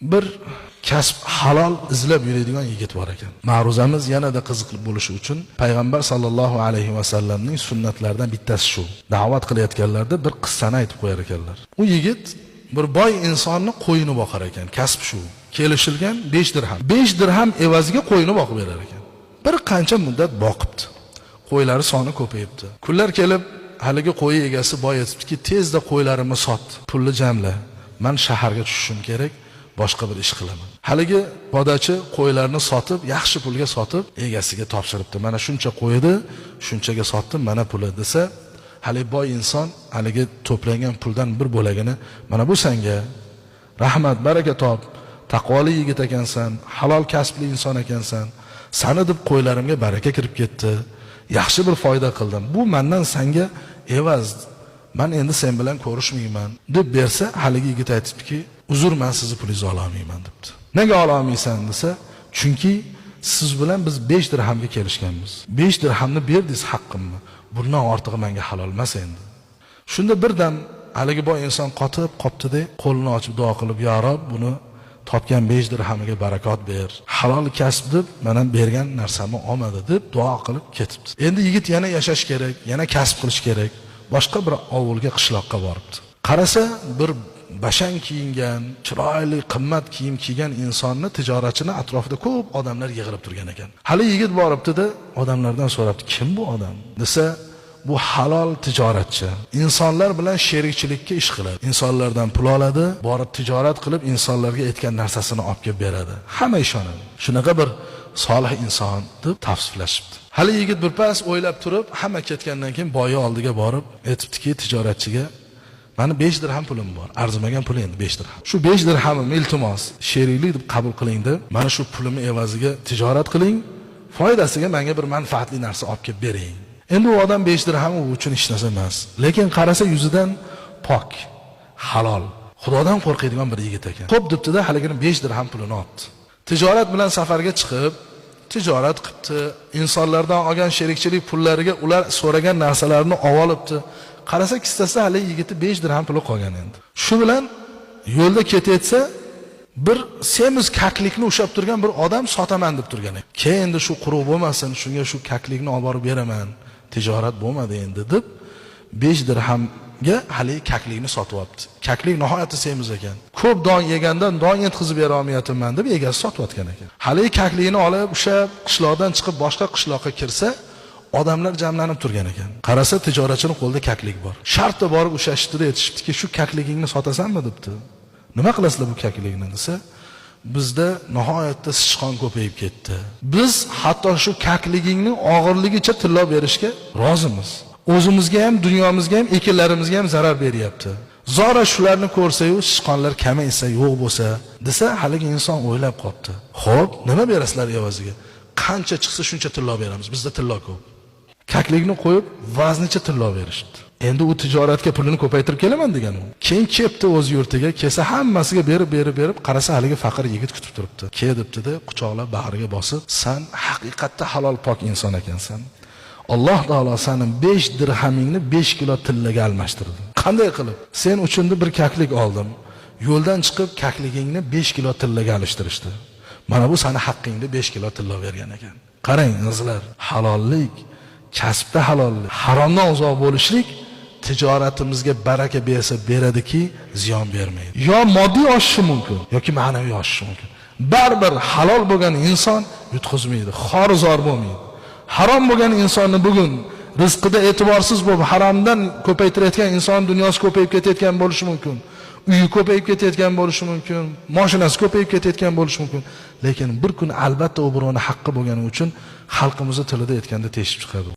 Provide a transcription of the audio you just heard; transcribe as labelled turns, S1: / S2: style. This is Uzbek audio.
S1: bir kasb halol izlab yuradigan yigit bor ekan. Ma'ruzamiz yanada qiziq bo'lishi uchun payg'ambar sallallohu alayhi vasallamning sunnatlaridan bittasi shu. Da'vat qilayotganlarda bir qissani aytib qo'yar ekanlar. U yigit bir boy insonni qo'yini boqar ekan. Kasb shu. Kelishilgan 5 dirham. 5 dirham evaziga qo'yini boqib berar ekan. Bir qancha muddat boqibdi. Qo'ylari soni ko'payibdi. Kunlar kelib, haligi qo'y egasi boy aytibdiki, tezda qo'ylarimni sot, pulni jamla. Men shaharga tushishim kerak. Boshqa bir ish qilaman. Haligi podachi qo'ylarni sotib, yaxshi pulga sotib, egasiga topshiribdi. Mana shuncha qo'ydi, shunchaga sotdim, mana puli desa, haligi boy inson haligi to'plangan puldan bir bo'lagini, mana bu senga. Rahmat, baraka top. Taqvoli yigit ekansan, halol kasbli inson ekansan. Sani deb qo'ylarimga baraka kirib ketdi. Yaxshi bir foyda qildim. Bu mendan senga evaz. Men endi sen bilan ko'rishmayman deb bersa, haligi yigit aytibdiki, uzr, men sizni pulingizni ola olmayman debdi. Nega ola olmaysan desa, chunki siz bilan biz 5 dirhamga kelishganmiz. 5 dirhamni berdingiz haqqimni. Bundan ortig'i menga halol emas endi. Shunda birdan haligi boy inson qotib qoptida, qo'lini ochib duo qilib, "Ya Rob, buni topgan 5 dirhamiga barakot ber. Halol kasb deb mana bergan narsamni olmadi" deb duo qilib ketibdi. Endi yigit yana yashash kerak, yana kasb qilish kerak. Boshqa bir ovulga, qishloqqa boribdi. Qarasa, bir bashang kiyingan, chiroyli, qimmat kiyim kiygan insonni, tijoratchini atrofida ko'p odamlar yig'ilib turgan ekan. Hali yigit boribdi-da, odamlardan so'rabdi, "Kim bu odam?" desa, "Bu halol tijoratchi. Insonlar bilan sherikchilikka ish qiladi. Insonlardan pul oladi, borib tijorat qilib, insonlarga aytgan narsasini olib kelib beradi. Hamma ishonadi. Shunaqa bir solih inson" deb tavsiflashibdi. Hali yigit birpas o'ylab turib, hamma ketgandan keyin boyi oldiga borib, aytibdiki tijoratchiga, "Mani 5 dirham pulim bor. Arzimagan pul endi 5 dirham. Shu 5 dirhamimni iltimos, sheriklik deb qabul qiling deb, mana shu pulimni evaziga tijorat qiling, foydasiga menga bir manfaatli narsa olib kelib bering." Endi u odam 5 dirham u uchun hech narsa emas, lekin qarasa yuzidan pok, halol, Xudodan qo'rqadigan bir yigit ekan. Xo'p debdi-da, haligini 5 dirham pulini oldi. Tijorat bilan safarga chiqib, tijorat qilibdi, insonlardan olgan sherikchilik pullariga ular so'ragan narsalarni olibdi. Qarasa kissasida hali yigiti 5 dirham puli qolgan endi. Shu bilan yo'lda ketayotsa, bir semiz kaklikni ushab turgan bir odam sotaman deb turgan ekan. Keyin endi shu quruq bo'lmasin, shunga shu kaklikni olib borib beraman. Tijorat bo'lmadi endi deb 5 dirhamga hali kaklikni sotib olibdi. Kaklik nihoyatda semiz ekan. Ko'p don yegandan don yetkazib bera olmayapman deb egasi sotib otgan ekan. Hali kaklikni olib ushab qishloqdan chiqib boshqa qishloqqa kirsa, odamlar jamlanib turgan ekan. Qarasa tijoratchining qo'lida kaklik bor. Shartda borib ushashdi-da, aytishibdiki, "Shu kakligingni sotasanmi?" debdi. "Nima qilasizlar bu kaklikni?" desa, "Bizda nihoyatda sichqon ko'payib ketdi. Biz hatto shu kakligingning og'irligicha tilla berishga rozimiz. O'zimizga ham, dunyomizga ham, ekinlarimizga ham zarar beryapti. Zora shularni ko'rsa-yu, sichqonlar kamaysa, yo'q bo'lsa" desa, haligi inson o'ylab qopti. "Xo'p, nima berasizlar evaziga?" "Qancha chiqsa shuncha tilla beramiz. Bizda tilla ko'p." Kaklikni qo'yib, vaznicha tilla berishdi. Endi u tijoratga pulini ko'paytirib kelaman degan u. Keyin kelibdi o'z yurtiga, kelsa hammasiga berib, qarasa haligi faqir yigit kutib turibdi. "Ke" debdi-da, quchoqlab bag'riga bosib, "Sen haqiqatda halol pok inson ekansan. Alloh taolo seni 5 dirhamingni 5 kilo tillaga almashtirdi. Qanday qilib? Sen uchun bir kaklik oldim. Yo'ldan chiqib kakligingni 5 kilo tillaga alishtirishdi. Mana bu seni haqqingda 5 kilo tilla bergan ekan." Qarang, qizlar, halollik, kasbda halollik, haromdan uzoq bo'lishlik tijoratimizga baraka bersa beradiki, ziyon bermaydi. Yo moddiy oshishi mumkin, yoki ma'naviy oshishi mumkin. Baribir halol bo'lgan inson yutqizmaydi, xorizor bo'lmaydi. Harom bo'lgan insonni bugun rizqida e'tiborsiz bo'lib, haromdan ko'paytirayotgan inson dunyosi ko'payib ketayotgan bo'lishi mumkin. Uyi ko'payib ketayotgan bo'lishi mumkin, mashinasi ko'payib ketayotgan bo'lishi mumkin. Lekin bir kun albatta u birovning haqqi bo'lgani uchun xalqimizning tilida aytganda teshib chiqadi.